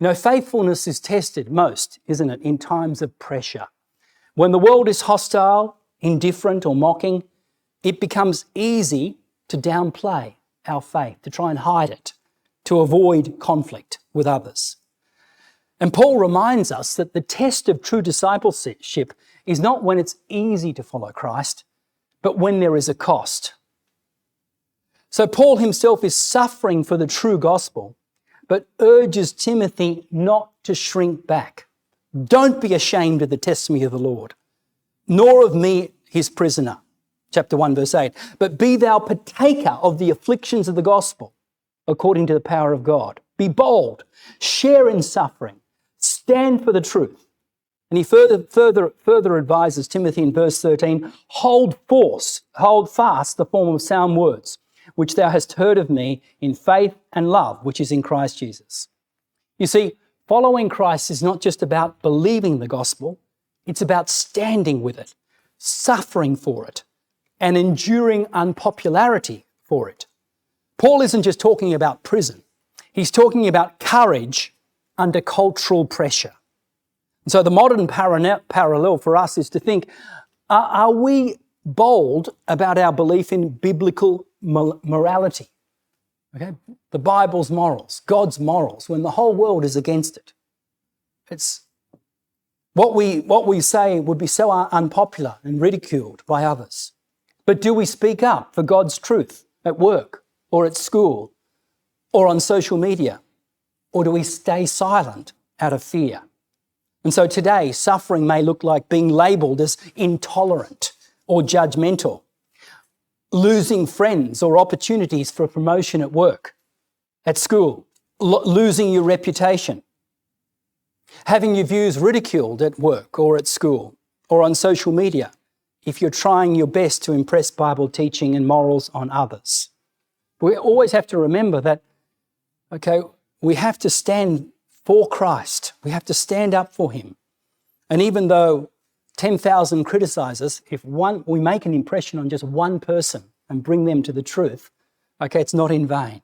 Faithfulness is tested most, isn't it, in times of pressure. When the world is hostile, indifferent or mocking, it becomes easy to downplay our faith, to try and hide it, to avoid conflict with others. And Paul reminds us that the test of true discipleship is not when it's easy to follow Christ, but when there is a cost. So Paul himself is suffering for the true gospel, but urges Timothy not to shrink back. Don't be ashamed of the testimony of the Lord, nor of me, his prisoner. Chapter 1, verse 8. But be thou partaker of the afflictions of the gospel, according to the power of God. Be bold, share in suffering, stand for the truth. And he further advises Timothy in verse 13, hold fast the form of sound words, which thou hast heard of me in faith and love, which is in Christ Jesus. You see, following Christ is not just about believing the gospel, it's about standing with it, suffering for it, and enduring unpopularity for it. Paul isn't just talking about prison. He's talking about courage under cultural pressure. And so the modern parallel for us is to think, are we bold about our belief in biblical morality? Okay? The Bible's morals, God's morals, when the whole world is against it. It's what we say would be so unpopular and ridiculed by others. But do we speak up for God's truth at work or at school or on social media? Or do we stay silent out of fear? And so today, suffering may look like being labelled as intolerant or judgmental, losing friends or opportunities for promotion at work, at school, losing your reputation, having your views ridiculed at work or at school or on social media, if you're trying your best to impress Bible teaching and morals on others. We always have to remember that, we have to stand for Christ. We have to stand up for him. And even though 10,000 criticize us, if we make an impression on just one person and bring them to the truth, it's not in vain.